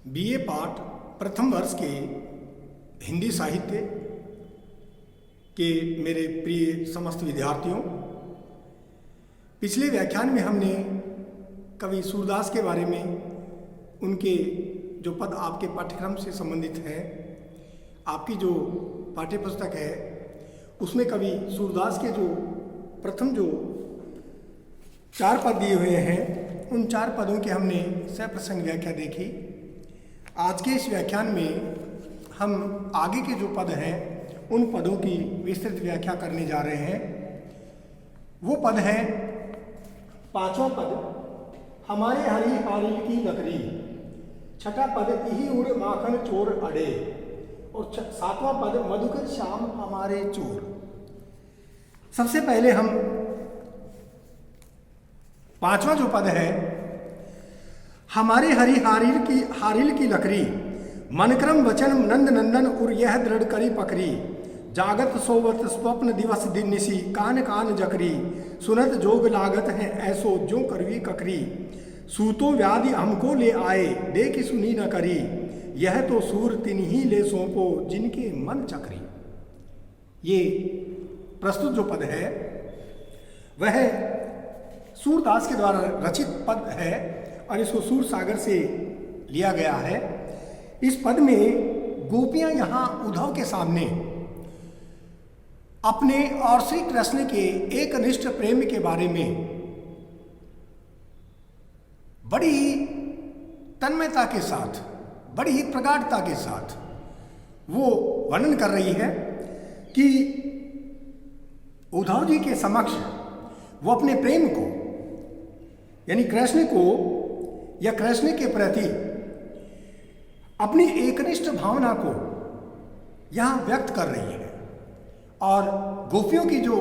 BA पाठ प्रथम वर्ष के हिंदी साहित्य के मेरे प्रिय समस्त विद्यार्थियों, पिछले व्याख्यान में हमने कवि सूरदास के बारे में, उनके जो पद आपके पाठ्यक्रम से संबंधित हैं, आपकी जो पाठ्य पुस्तक है उसमें कवि सूरदास के जो प्रथम जो 4 पद दिए हुए हैं, उन 4 पदों की हमने सप्रसंग व्याख्या देखी। आज के इस व्याख्यान में हम आगे के जो पद हैं उन पदों की विस्तृत व्याख्या करने जा रहे हैं। वो पद है 5वां पद, हमारे हरी हारी की लकड़ी। 6ठा पद, यही उड़ माखन चोर अड़े। और 7वां पद, मधुकर श्याम हमारे चोर। सबसे पहले हम 5वां जो पद है, हमारे हरी हारिल की लकड़ी, मनक्रम वचन नंद नंदन उर यह दृढ़ करी पकड़ी। जागत सोवत स्वप्न दिवस दिन निसी, कान कान जकरी। सुनत जोग लागत है ऐसो जो करवी ककरी। सूतो व्याधि हमको ले आए, देख सुनी न करी। यह तो सूर तिन्ही ले सौंपो, जिनके मन चकरी। ये प्रस्तुत जो पद है वह सूरदास के द्वारा रचित पद है और इसको सूर सागर से लिया गया है। इस पद में गोपियां यहाँ उद्धव के सामने अपने और श्री कृष्ण के एकनिष्ठ प्रेम के बारे में बड़ी ही तन्मयता के साथ, बड़ी ही प्रगाढ़ता के साथ वो वर्णन कर रही है कि उद्धव जी के समक्ष वो अपने प्रेम को, यानी कृष्ण को या कृष्ण के प्रति अपनी एकनिष्ठ भावना को यहाँ व्यक्त कर रही है। और गोपियों की जो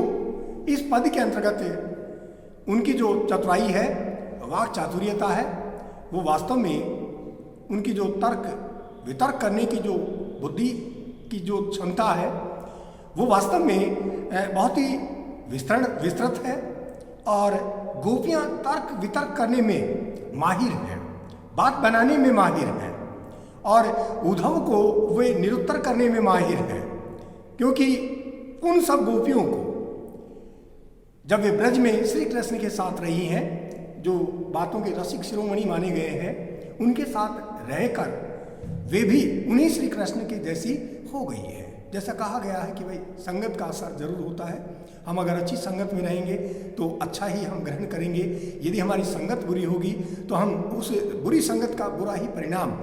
इस पद के अंतर्गत उनकी जो चतुराई है, वाक चातुर्यता है, वो वास्तव में उनकी जो तर्क वितर्क करने की जो बुद्धि की जो क्षमता है, वो वास्तव में बहुत ही विस्तृत है। और गोपियाँ तर्क वितर्क करने में माहिर हैं, बात बनाने में माहिर हैं, और उद्धव को वे निरुत्तर करने में माहिर हैं। क्योंकि उन सब गोपियों को जब वे ब्रज में श्री कृष्ण के साथ रही हैं, जो बातों के रसिक शिरोमणि माने गए हैं, उनके साथ रहकर वे भी उन्हीं श्री कृष्ण के जैसी हो गई है। जैसा कहा गया है कि भाई संगत का असर जरूर होता है। हम अगर अच्छी संगत में रहेंगे तो अच्छा ही हम ग्रहण करेंगे। यदि हमारी संगत बुरी होगी तो हम उस बुरी संगत का बुरा ही परिणाम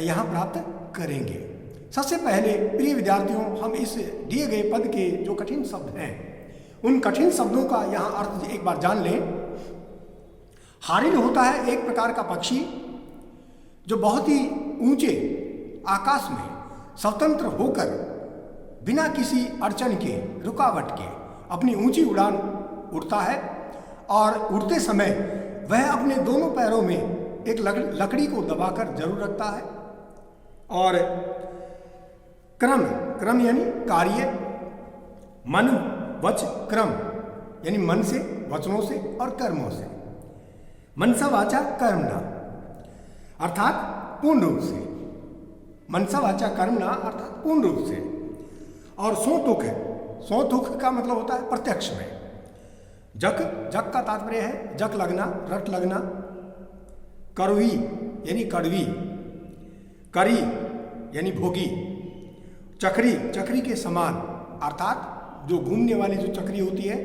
यहाँ प्राप्त करेंगे। सबसे पहले प्रिय विद्यार्थियों, हम इस दिए गए पद के जो कठिन शब्द हैं, उन कठिन शब्दों का यहाँ अर्थ एक बार जान लें। हारिल होता है एक प्रकार का पक्षी जो बहुत ही ऊंचे आकाश में स्वतंत्र होकर बिना किसी अड़चन के, रुकावट के अपनी ऊंची उड़ान उड़ता है। और उड़ते समय वह अपने दोनों पैरों में एक लकड़ी को दबाकर जरूर रखता है। और क्रम यानी कार्य, मन वच क्रम यानी मन से, वचनों से और कर्मों से। मनसा वाचा कर्मणा अर्थात पूर्ण रूप से, मनसा वाचा कर्मणा अर्थात पूर्ण रूप से। और सौतुक का मतलब होता है प्रत्यक्ष में। जक का तात्पर्य है जक लगना, रट लगना। करवी यानी कड़वी, करी यानी भोगी। चक्री के समान अर्थात जो घूमने वाली जो चक्री होती है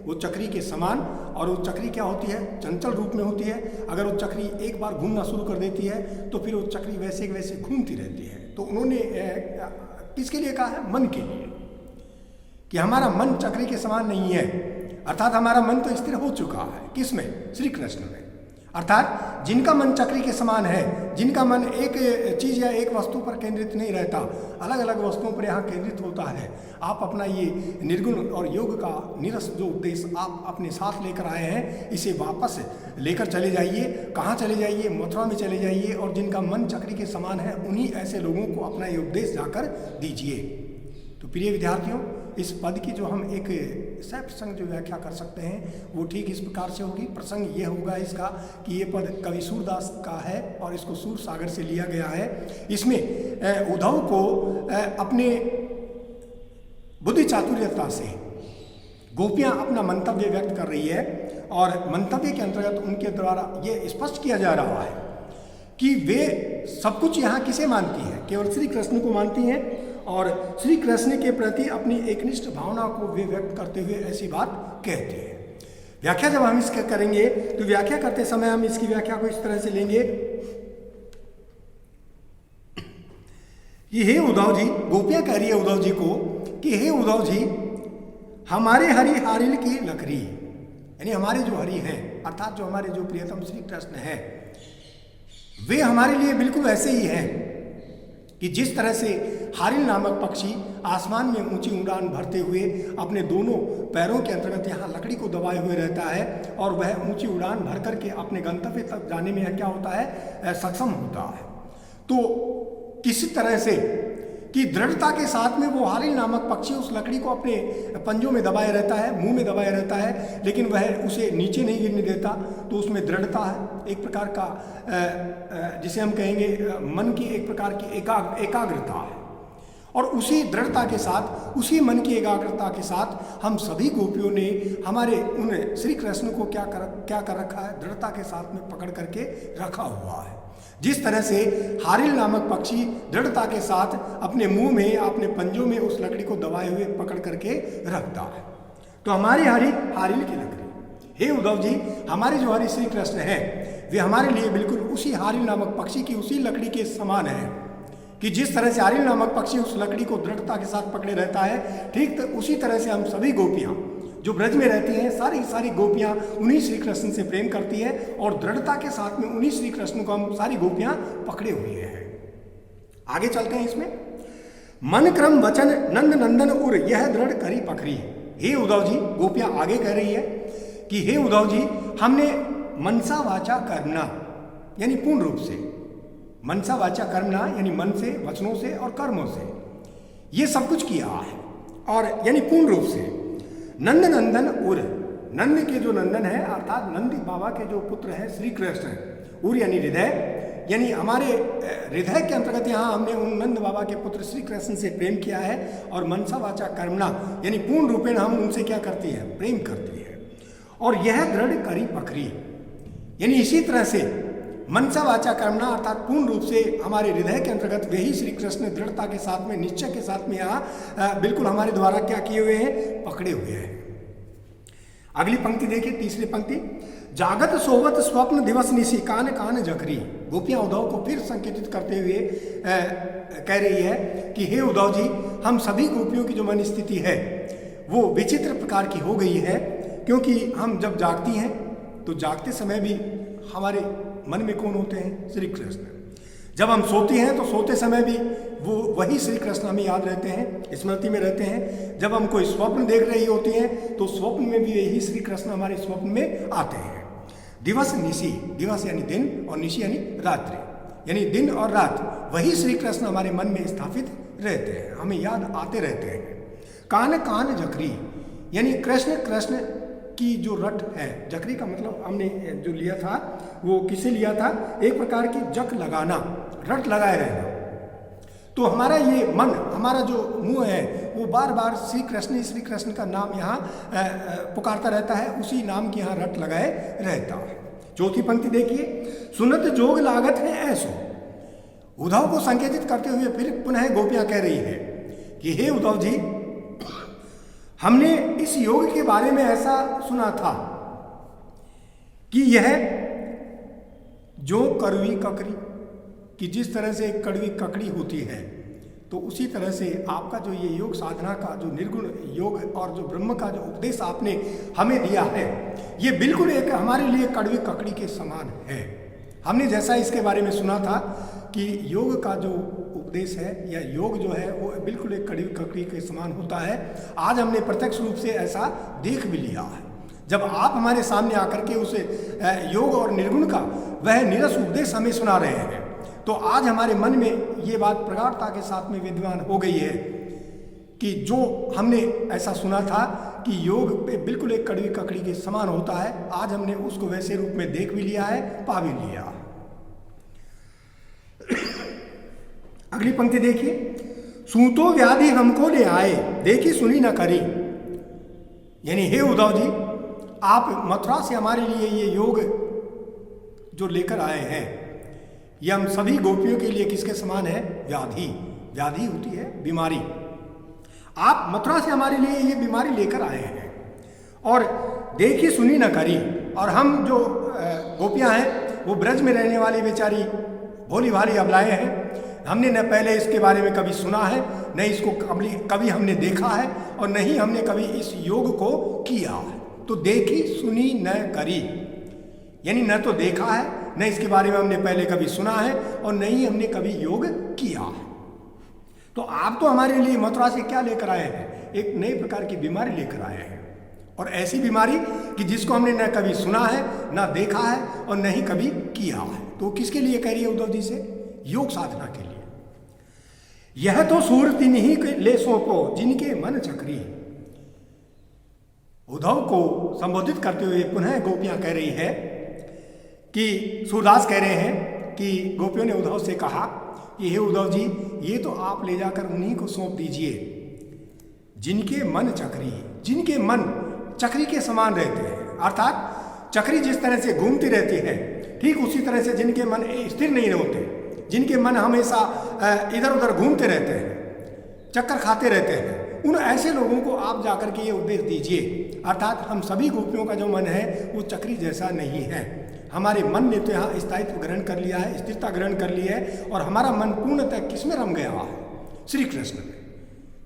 वो चक्री के समान। और वो चक्री क्या होती है? चंचल रूप में होती है। अगर वो चक्री एक बार घूमना शुरू कर देती है तो फिर वो चक्री वैसे वैसे घूमती रहती है। तो उन्होंने किसके लिए कहा है? मन के लिए, कि हमारा मन चक्री के समान नहीं है। अर्थात हमारा मन तो स्थिर हो चुका है। किसमें? श्री कृष्ण में। अर्थात जिनका मन चक्री के समान है, जिनका मन एक चीज़ या एक वस्तु पर केंद्रित नहीं रहता, अलग अलग वस्तुओं पर यहाँ केंद्रित होता है। आप अपना ये निर्गुण और योग का निरस जो उद्देश्य आप अपने साथ लेकर आए हैं, इसे वापस लेकर चले जाइए। कहाँ चले जाइए? मथुरा में चले जाइए। और जिनका मन चक्री के समान है, उन्हीं ऐसे लोगों को अपना ये उपदेश जाकर दीजिए। तो प्रिय विद्यार्थियों, इस पद की जो हम एक सह प्रसंग जो व्याख्या कर सकते हैं वो ठीक इस प्रकार से होगी। प्रसंग ये होगा इसका कि ये पद कवि सूरदास का है और इसको सूर सागर से लिया गया है। इसमें उद्धव को अपने बुद्धि चातुर्यता से गोपियां अपना मंतव्य व्यक्त कर रही है और मंतव्य के अंतर्गत उनके द्वारा ये स्पष्ट किया जा रहा है कि वे सब कुछ यहाँ किसे मानती हैं, केवल श्री कृष्ण को मानती हैं और श्री कृष्ण के प्रति अपनी एकनिष्ठ भावना को वे व्यक्त करते हुए ऐसी बात कहते हैं। व्याख्या जब हम इसके करेंगे तो व्याख्या करते समय हम इसकी व्याख्या को इस तरह से लेंगे कि हे उद्धव जी, गोपियां कह रही है उद्धव जी को कि हे उद्धव जी, हमारे हरि हारिल की लकड़ी, यानी हमारे जो हरि हैं अर्थात जो हमारे जो प्रियतम श्री कृष्ण हैं वे हमारे लिए बिल्कुल ऐसे ही हैं कि जिस तरह से हारिल नामक पक्षी आसमान में ऊंची उड़ान भरते हुए अपने दोनों पैरों के अंतर्गत यहाँ लकड़ी को दबाए हुए रहता है और वह ऊंची उड़ान भर करके अपने गंतव्य तक जाने में क्या होता है, सक्षम होता है। तो किसी तरह से कि दृढ़ता के साथ में वो हारिल नामक पक्षी उस लकड़ी को अपने पंजों में दबाए रहता है, मुंह में दबाए रहता है, लेकिन वह उसे नीचे नहीं गिरने देता। तो उसमें दृढ़ता है, एक प्रकार का जिसे हम कहेंगे मन की एक प्रकार की एकाग्रता है। और उसी दृढ़ता के साथ, उसी मन की एकाग्रता के साथ हम सभी गोपियों ने हमारे उन श्री कृष्ण को क्या कर रखा है, दृढ़ता के साथ में पकड़ करके रखा हुआ है। जिस तरह से हारिल नामक पक्षी दृढ़ता के साथ अपने मुंह में, अपने पंजों में उस लकड़ी को दबाए हुए पकड़ करके रखता है। तो हमारी हरि हारिल की लकड़ी, हे उद्धव जी, हमारे जो हरि श्री कृष्ण हैं वे हमारे लिए बिल्कुल उसी हारिल नामक पक्षी की उसी लकड़ी के समान है कि जिस तरह से हारिल नामक पक्षी उस लकड़ी को दृढ़ता के साथ पकड़े रहता है, ठीक तो उसी तरह से हम सभी गोपियाँ जो ब्रज में रहती हैं, सारी गोपियाँ उन्हीं श्री कृष्ण से प्रेम करती है और दृढ़ता के साथ में उन्हीं श्री कृष्ण को हम सारी गोपियाँ पकड़े हुए हैं। आगे चलते हैं इसमें, मन क्रम वचन नंद नंदन उर यह दृढ़ करी पकड़ी। हे उद्धव जी, गोपियाँ आगे कह रही है कि हे उद्धव जी, हमने मनसा वाचा कर्मणा यानी पूर्ण रूप से, मनसा वाचा कर्मणा यानी मन से, वचनों से और कर्मों से ये सब कुछ किया है और यानी पूर्ण रूप से। नंद नंदन उर, नंद के जो नंदन है अर्थात नंदी बाबा के जो पुत्र हैं श्री कृष्ण, उर यानी हृदय, यानी हमारे हृदय के अंतर्गत यहाँ हमने उन नंद बाबा के पुत्र श्री कृष्ण से प्रेम किया है और मनसा वाचा कर्मणा यानी पूर्ण रूपेण हम उनसे क्या करती है, प्रेम करती है। और यह दृढ़ करी पकड़ी यानी इसी तरह से मनसा वाचा कर्मणा अर्थात पूर्ण रूप से हमारे हृदय के अंतर्गत वही श्री कृष्ण दृढ़ता के साथ में, निश्चय के साथ में यहाँ बिल्कुल हमारे द्वारा क्या किए हुए हैं, पकड़े हुए हैं। अगली पंक्ति देखिए, तीसरी पंक्ति, जागत सोवत स्वप्न दिवस निशी कान कान जकरी। गोपियाँ उद्धव को फिर संकेतित करते हुए कह रही है कि हे उद्धव जी, हम सभी गोपियों की जो मन स्थिति है वो विचित्र प्रकार की हो गई है, क्योंकि हम जब जागती हैं तो जागते समय भी हमारे मन में कौन होते हैं, श्री कृष्ण। जब हम सोते हैं तो सोते समय भी वो वही श्री कृष्ण हमें याद रहते हैं, स्मृति में रहते हैं। जब हम कोई स्वप्न देख रही होती हैं तो स्वप्न में भी यही श्री कृष्ण हमारे स्वप्न में आते हैं। दिवस निशी, दिवस यानी दिन और निशी यानी रात्रि, यानी दिन और रात वही श्री कृष्ण हमारे मन में स्थापित रहते हैं, हमें याद आते रहते हैं। कान कान जकरी यानी कृष्ण कृष्ण की जो रट है, जकरी का मतलब हमने जो लिया था वो किसे लिया था, एक प्रकार की जक लगाना, रट लगाए रहना। तो हमारा ये मन, हमारा जो मुंह है वो बार बार श्री कृष्ण का नाम यहाँ पुकारता रहता है, उसी नाम की यहाँ रट लगाए रहता है। चौथी पंक्ति देखिए, सुनत जोग लागत है ऐसो। उद्धव को संकेतित करते हुए फिर पुनः गोपियाँ कह रही है कि हे उद्धव जी, हमने इस योग के बारे में ऐसा सुना था कि यह जो कड़वी ककड़ी, कि जिस तरह से कड़वी ककड़ी होती है तो उसी तरह से आपका जो ये योग साधना का जो निर्गुण योग और जो ब्रह्म का जो उपदेश आपने हमें दिया है, ये बिल्कुल एक हमारे लिए कड़वी ककड़ी के समान है। हमने जैसा इसके बारे में सुना था कि योग का जो उपदेश है या योग जो है वो बिल्कुल एक कड़वी ककड़ी के समान होता है, आज हमने प्रत्यक्ष रूप से ऐसा देख भी लिया है। जब आप हमारे सामने आकर के उसे योग और निर्गुण का वह निरस उपदेश हमें सुना रहे हैं, तो आज हमारे मन में ये बात प्रगाढ़ता के साथ में विद्यमान हो गई है कि जो हमने ऐसा सुना था कि योग पे बिल्कुल एक कड़वी ककड़ी के समान होता है, आज हमने उसको वैसे रूप में देख भी लिया है, पा भी लिया। अगली पंक्ति देखिए, सूतो व्याधि हमको ले आए, देखी सुनी न करी। यानी हे उद्धव जी, आप मथुरा से हमारे लिए ये योग जो लेकर आए हैं, ये हम सभी गोपियों के लिए किसके समान है? व्याधि। व्याधि होती है बीमारी। आप मथुरा से हमारे लिए ये बीमारी लेकर आए हैं और देखी सुनी न करी। और हम जो गोपियां हैं वो ब्रज में रहने वाली बेचारी भोली भाली अबलाएं हैं। हमने न पहले इसके बारे में कभी सुना है, न इसको कभी हमने देखा है, और न ही हमने कभी इस योग को किया है। तो देखी सुनी न करी, यानी न तो देखा है, न इसके बारे में हमने पहले कभी सुना है, और न ही हमने कभी योग किया है। तो आप तो हमारे लिए मथुरा से क्या लेकर आए हैं? एक नए प्रकार की बीमारी लेकर आए हैं, और ऐसी बीमारी कि जिसको हमने न कभी सुना है, न देखा है, और न ही कभी किया है। तो किसके लिए कह रही है उद्धव जी से? योग साधना के लिए। यह तो सूर तिन ही ले सौंपो जिनके मन चक्री। उद्धव को संबोधित करते हुए पुनः गोपियां कह रही है कि सूरदास कह रहे हैं कि गोपियों ने उद्धव से कहा कि हे उद्धव जी, ये तो आप ले जाकर उन्हीं को सौंप दीजिए जिनके मन चक्री, जिनके मन चक्री के समान रहते हैं। अर्थात चक्री जिस तरह से घूमती रहती है, ठीक उसी तरह से जिनके मन स्थिर नहीं होते, जिनके मन हमेशा इधर उधर घूमते रहते हैं, चक्कर खाते रहते हैं, उन ऐसे लोगों को आप जाकर के ये उपदेश दीजिए। अर्थात हम सभी गोपियों का जो मन है वो चक्री जैसा नहीं है। हमारे मन ने तो यहाँ स्थायित्व ग्रहण कर लिया है, स्थिरता ग्रहण कर ली है, और हमारा मन पूर्णतः किसमें रम गया है? श्री कृष्ण में।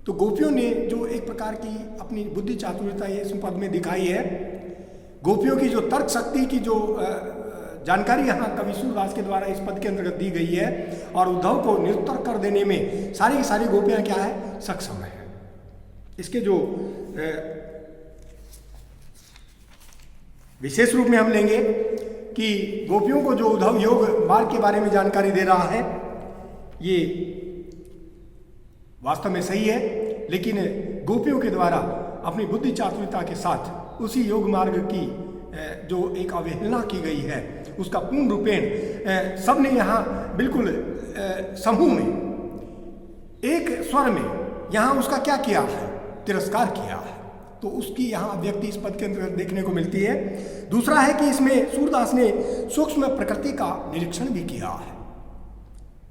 तो गोपियों ने जो एक प्रकार की अपनी बुद्धि चातुर्यता इस पद में दिखाई है, गोपियों की जो तर्क शक्ति की जो जानकारी यहाँ कवि सूरदास के द्वारा इस पद के अंतर्गत दी गई है, और उद्धव को निरुत्तर कर देने में सारी की सारी गोपियाँ क्या है? सक्षम है। इसके जो विशेष रूप में हम लेंगे कि गोपियों को जो उद्धव योग मार्ग के बारे में जानकारी दे रहा है, ये वास्तव में सही है, लेकिन गोपियों के द्वारा अपनी बुद्धि चातुर्यता के साथ उसी योग मार्ग की जो एक अवहेलना की गई है, उसका पूर्ण रूपेण सबने यहाँ बिल्कुल समूह में, एक स्वर में यहाँ उसका क्या किया है? तिरस्कार किया है। तो उसकी यहाँ अभिव्यक्ति इस पद के अंतर्गत देखने को मिलती है। दूसरा है कि इसमें सूरदास ने सूक्ष्म प्रकृति का निरीक्षण भी किया है।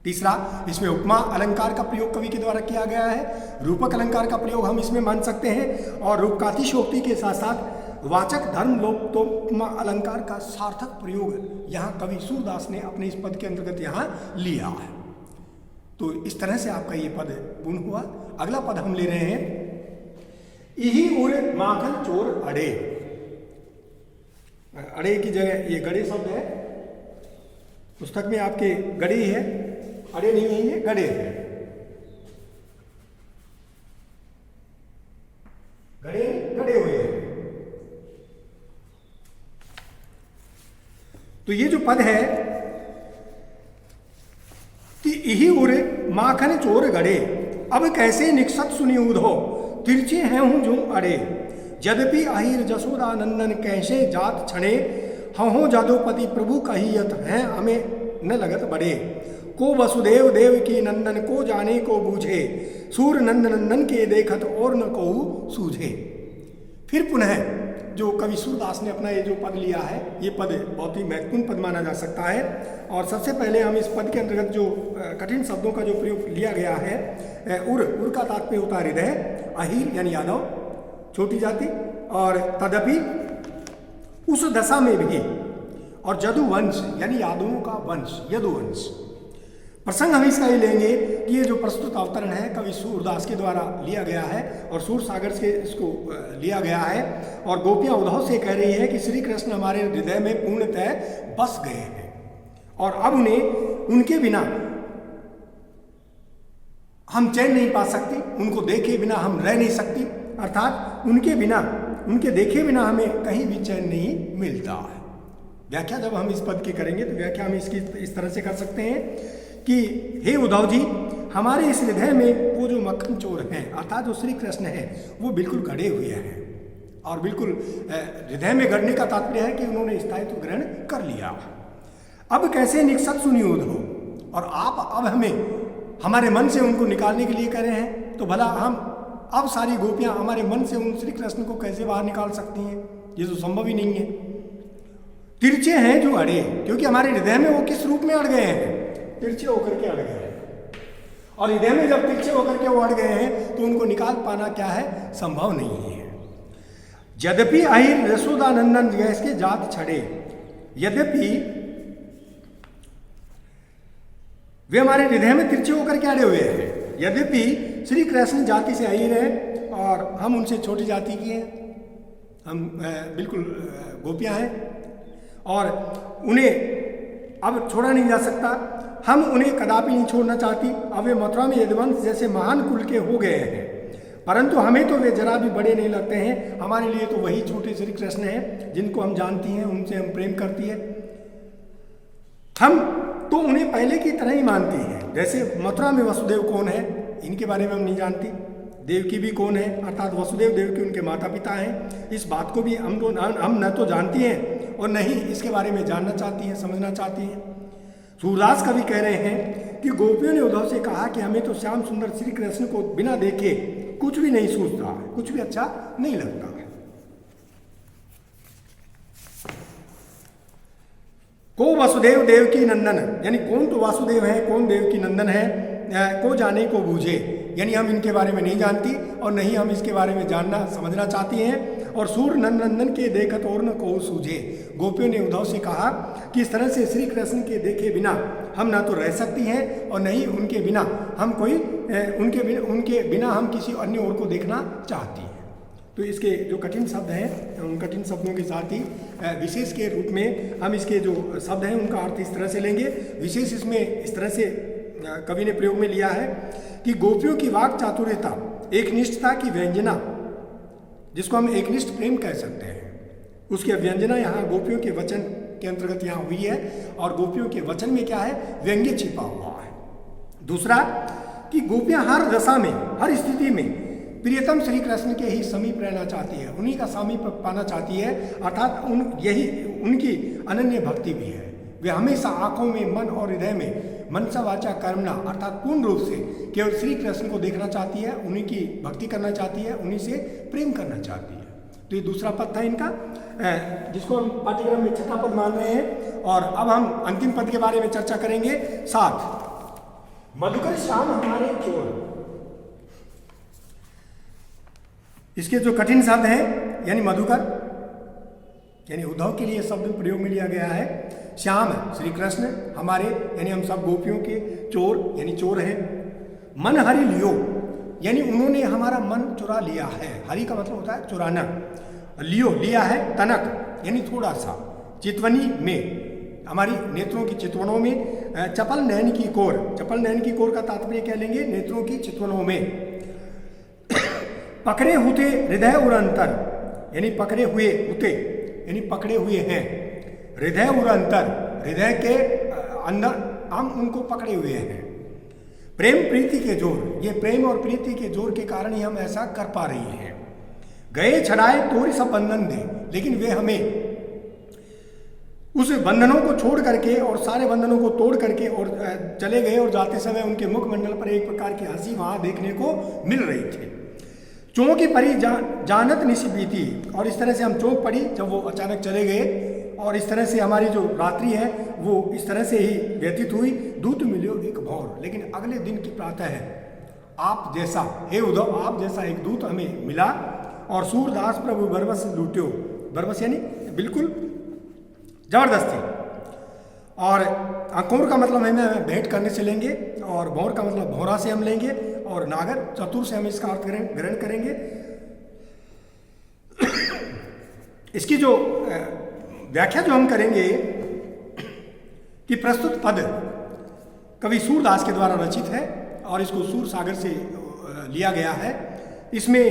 तीसरा, इसमें उपमा अलंकार का प्रयोग कवि के द्वारा किया गया है। रूपक अलंकार का प्रयोग हम इसमें मान सकते हैं, और रूपकातिशोक्ति के साथ साथ वाचक धर्म लोप तो उपमा अलंकार का सार्थक प्रयोग यहाँ कवि सूरदास ने अपने इस पद के अंतर्गत यहाँ लिया है। तो इस तरह से आपका ये पद पूर्ण हुआ। अगला पद हम ले रहे हैं, इही उर माखन चोर अड़े। अड़े की जगह ये गड़े शब्द है, पुस्तक में आपके गड़े ही है, अड़े नहीं है, ये गड़े है। गड़े गड़े हुए हैं। तो ये जो पद है कि इही उर माखन चोर गड़े, अब कैसे निक्षत सुनी उधो, तिरछे हैं हूँ जो अड़े। यद्यपि अहिर जसोदा नंदन कैसे जात छड़े, हहों जादोपति प्रभु कहियत हैं हमें न लगत बड़े। को वसुदेव देव की नंदन को जाने को बूझे, सूर नंदन नंदन के देखत और न को सूझे। फिर पुनः जो कवि सूरदास ने अपना ये जो पद लिया है, ये पद बहुत ही महत्वपूर्ण पद माना जा सकता है। और सबसे पहले हम इस पद के अंतर्गत जो कठिन शब्दों का जो प्रयोग लिया गया है, उर का तात्पर्य होता है हृदय, अहिर यानी यादव, छोटी जाति, और तदपि उस दशा में भी, और जदुवंश यानी यादवों का वंश, यदुवंश। प्रसंग हम इसका ही लेंगे कि ये जो प्रस्तुत अवतरण है कवि सूरदास के द्वारा लिया गया है, और सूर सागर से इसको लिया गया है। और गोपियाँ उद्धव से कह रही है कि श्री कृष्ण हमारे हृदय में पूर्णतः बस गए हैं, और अब उनके बिना हम चैन नहीं पा सकती, उनको देखे बिना हम रह नहीं सकती। अर्थात उनके बिना, उनके देखे बिना हमें कहीं भी चैन नहीं मिलता है। व्याख्या जब हम इस पद की करेंगे तो व्याख्या हम इसकी इस तरह से कर सकते हैं कि हे उद्धव जी, हमारे इस हृदय में वो जो मक्खन चोर हैं अर्थात जो श्री कृष्ण है वो बिल्कुल गड़े हुए हैं। और बिल्कुल हृदय में गड़ने का तात्पर्य है कि उन्होंने स्थायित्व ग्रहण कर लिया। अब कैसे निकसत सुनियोद हो, और आप अब हमें हमारे मन से उनको निकालने के लिए कह रहे हैं, तो भला हम अब सारी गोपियां हमारे मन से उन श्री कृष्ण को कैसे बाहर निकाल सकती हैं? ये तो संभव ही नहीं है। तिरछे हैं जो अड़े, क्योंकि हमारे हृदय में वो किस रूप में अड़ गए हैं? तिरछे होकर के अड़ गए हैं। और हृदय में जब तिरछे होकर के वो अड़ गए हैं तो उनको निकाल पाना क्या है? संभव नहीं है। यद्यपि अहिर यशोदानंदन गैस के जात छड़े, यद्यपि वे हमारे हृदय में तिरछे होकर के अड़े हुए हैं, यद्यपि श्री कृष्ण जाति से अहिर है और हम उनसे छोटी जाति की हैं, हम बिल्कुल गोपियां हैं और उन्हें अब छोड़ा नहीं जा सकता। हम उन्हें कदापि नहीं छोड़ना चाहती। अब वे मथुरा में यदुवंश जैसे महान कुल के हो गए हैं, परंतु हमें तो वे जरा भी बड़े नहीं लगते हैं। हमारे लिए तो वही छोटे श्री कृष्ण हैं जिनको हम जानती हैं, उनसे हम प्रेम करती है। हम तो उन्हें पहले की तरह ही मानती हैं। जैसे मथुरा में वसुदेव कौन है, इनके बारे में हम नहीं जानती। देवकी भी कौन है, अर्थात वसुदेव देवकी उनके माता पिता हैं। इस बात को भी हम न तो जानती हैं और न ही इसके बारे में जानना चाहती हैं, समझना चाहती हैं। सूरदास कवि कह रहे हैं कि गोपियों ने उद्धव से कहा कि हमें तो श्याम सुंदर श्री कृष्ण को बिना देखे कुछ भी नहीं सूझता, कुछ भी अच्छा नहीं लगता। को वसुदेव देवकी नंदन, यानी कौन तो वासुदेव है, कौन देवकी नंदन है, को जाने को बूझे, यानी हम इनके बारे में नहीं जानती और नहीं हम इसके बारे में जानना समझना चाहती हैं। और सूर नंदन के देखत और न को सूझे, गोपियों ने उद्धव से कहा कि इस तरह से श्री कृष्ण के देखे बिना हम ना तो रह सकती हैं और नहीं उनके बिना हम उनके बिना हम किसी अन्य और को देखना चाहती हैं। तो इसके जो कठिन शब्द हैं उन कठिन शब्दों के साथ ही विशेष के रूप में हम इसके जो शब्द हैं उनका अर्थ इस तरह से लेंगे। विशेष इसमें इस तरह से कवि ने प्रयोग में लिया है कि गोपियों की वाक चातुर्यता, एकनिष्ठता की व्यंजना, जिसको हम एकनिष्ठ प्रेम कह सकते हैं, उसकी व्यंजना यहाँ गोपियों के वचन के अंतर्गत यहाँ हुई है। और गोपियों के वचन में क्या है? व्यंग्य छिपा हुआ है। दूसरा कि गोपियाँ हर दशा में, हर स्थिति में प्रियतम श्री कृष्ण के ही समीप रहना चाहती है, उन्हीं का समीप पाना चाहती है, अर्थात यही उनकी अनन्य भक्ति भी है। वे हमेशा आंखों में, मन और हृदय में मनसा वाचा कर्मणा अर्थात पूर्ण रूप से केवल श्री कृष्ण को देखना चाहती है, उन्हीं की भक्ति करना चाहती है, उन्हीं से प्रेम करना चाहती है। तो ये दूसरा पद था इनका, जिसको हम पाठ्यक्रम में छठा पद मान रहे हैं। और अब हम अंतिम पद के बारे में चर्चा करेंगे। 7 मधुकर श्याम हमारे चोर, इसके जो कठिन शब्द हैं यानी मधुकर, यानी उद्धव के लिए शब्द प्रयोग में लिया गया है। श्याम श्री कृष्ण हमारे, यानी हम सब गोपियों के, चोर यानी चोर है। मन हरि लियो, यानी उन्होंने हमारा मन चुरा लिया है। हरि का मतलब होता है चुराना, लियो लिया है। तनक यानी थोड़ा सा। चितवनी में, हमारी नेत्रों की चितवनों में। चपल नैन की कोर, चपल नैन की कोर का तात्पर्य क्या लेंगे? नेत्रों की चितवनों में। पकड़े हुते हृदय और अंतर, यानी पकड़े हुए हुते यानी पकड़े हुए हैं। हृदय और अंतर, हृदय के अंदर हम उनको पकड़े हुए हैं। प्रेम प्रीति के जोर, ये प्रेम और प्रीति के जोर के कारण ही हम ऐसा कर पा रही हैं। गए छड़ाए तोरी सब बंधन दे, लेकिन वे हमें उस बंधनों को छोड़ करके और सारे बंधनों को तोड़ करके और चले गए। और जाते समय उनके मुखमंडल पर एक प्रकार की हंसी वहां देखने को मिल रही थी। चौंकी पड़ी जानत निशी बीती, और इस तरह से हम चौंक पड़ी जब वो अचानक चले गए। और इस तरह से हमारी जो रात्रि है वो इस तरह से ही व्यतीत हुई। दूत मिलियो एक भौर, लेकिन अगले दिन की प्रातः है आप जैसा, हे उद्धव, आप जैसा एक दूत हमें मिला। और सूरदास प्रभु बरबस लूट्यो, बरबस यानी बिल्कुल जबरदस्ती। और अंकुर का मतलब हमें भेंट करने से लेंगे, और भौर का मतलब भौरा से हम लेंगे, और नागर चतुर से हम इसका अर्थ ग्रहण करेंगे। इसकी जो व्याख्या जो हम करेंगे कि प्रस्तुत पद कवि सूरदास के द्वारा रचित है और इसको सूर सागर से लिया गया है। इसमें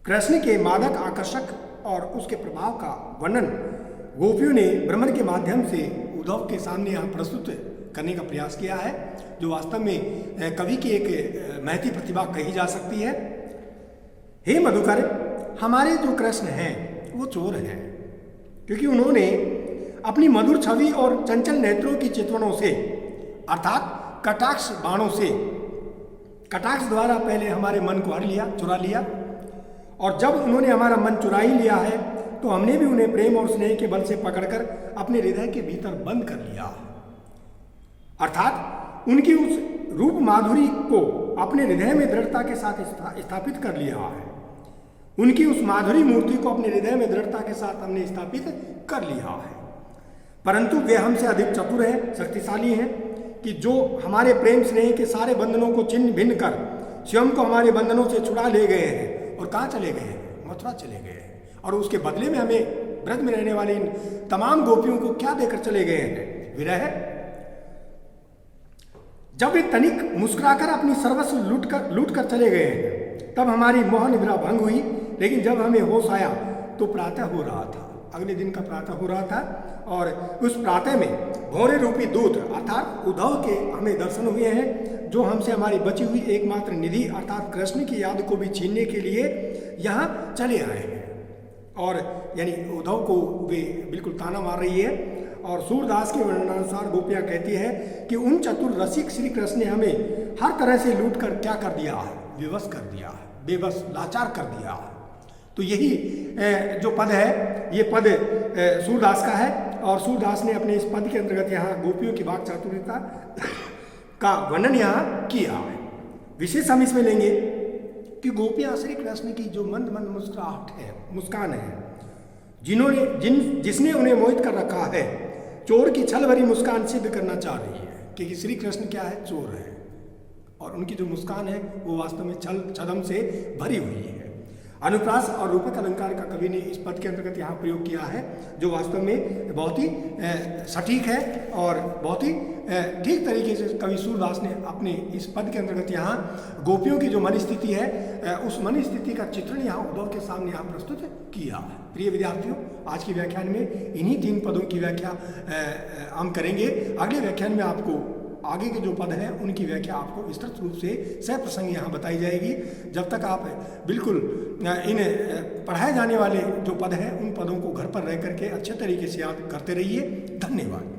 कृष्ण के मादक आकर्षक और उसके प्रभाव का वर्णन गोपियों ने भ्रमर के माध्यम से उद्धव के सामने यहाँ प्रस्तुत करने का प्रयास किया है, जो वास्तव में कवि की एक महती प्रतिभा कही जा सकती है। हे मधुकर, हमारे जो कृष्ण हैं वो चोर हैं, क्योंकि उन्होंने अपनी मधुर छवि और चंचल नेत्रों की चितवनों से अर्थात कटाक्ष बाणों से, कटाक्ष द्वारा पहले हमारे मन को हर लिया, चुरा लिया, और जब उन्होंने हमारा मन चुरा ही लिया है तो हमने भी उन्हें प्रेम और स्नेह के बल से पकड़कर अपने हृदय के भीतर बंद कर लिया। अर्थात उनकी उस रूप माधुरी को अपने हृदय में दृढ़ता के साथ स्थापित कर लिया है। उनकी उस माधुरी मूर्ति को अपने हृदय में दृढ़ता के साथ हमने स्थापित कर लिया है। परंतु वे हमसे अधिक चतुर हैं, शक्तिशाली हैं, कि जो हमारे प्रेम स्नेह के सारे बंधनों को छिन्न भिन्न कर स्वयं को हमारे बंधनों से छुड़ा ले गए हैं। और कहाँ चले गए हैं? मथुरा चले गए हैं। और उसके बदले में हमें ब्रज में रहने वाली इन तमाम गोपियों को क्या देकर चले गए हैं? विरह। जब वे तनिक मुस्कुराकर अपनी सर्वस्व लूट कर चले गए हैं, तब हमारी मोह निद्रा भंग हुई। लेकिन जब हमें होश आया तो प्रातः हो रहा था, अगले दिन का प्रातः हो रहा था, और उस प्रातः में भौरे रूपी दूत अर्थात उद्धव के हमें दर्शन हुए हैं, जो हमसे हमारी बची हुई एकमात्र निधि अर्थात कृष्ण की याद को भी छीनने के लिए यहाँ चले आए हैं। और यानी उद्धव को वे बिल्कुल ताना मार रही है। और सूरदास के वर्णनानुसार गोपियाँ कहती है कि उन चतुर रसिक श्री कृष्ण ने हमें हर तरह से लूट कर क्या कर दिया है? विवश कर दिया है, बेबस लाचार कर दिया है। तो यही जो पद है, ये पद सूरदास का है, और सूरदास ने अपने इस पद के अंतर्गत यहाँ गोपियों की वाक चातुर्यता का वर्णन यहाँ किया है। विशेष हम इसमें लेंगे कि गोपियाँ श्री कृष्ण की जो मंद मंद मुस्कुराहट है, मुस्कान है, जिसने उन्हें मोहित कर रखा है, चोर की छल भरी मुस्कान सिद्ध करना चाह रही है, क्योंकि श्री कृष्ण क्या है? चोर है, और उनकी जो मुस्कान है वो वास्तव में छद्म से भरी हुई है। अनुप्रास और रूपक अलंकार का कवि ने इस पद के अंतर्गत यहाँ प्रयोग किया है, जो वास्तव में बहुत ही सटीक है और बहुत ही ठीक तरीके से कवि सूरदास ने अपने इस पद के अंतर्गत यहाँ गोपियों की जो मन स्थिति है, उस मन स्थिति का चित्रण यहाँ उद्धव के सामने यहाँ प्रस्तुत किया है। प्रिय विद्यार्थियों, आज के व्याख्यान में इन्हीं 3 पदों की व्याख्या हम करेंगे। अगले व्याख्यान में आपको आगे के जो पद हैं उनकी व्याख्या आपको विस्तृत रूप से सप्रसंग यहाँ बताई जाएगी। जब तक आप बिल्कुल इन पढ़ाए जाने वाले जो पद हैं उन पदों को घर पर रह करके अच्छे तरीके से याद करते रहिए। धन्यवाद।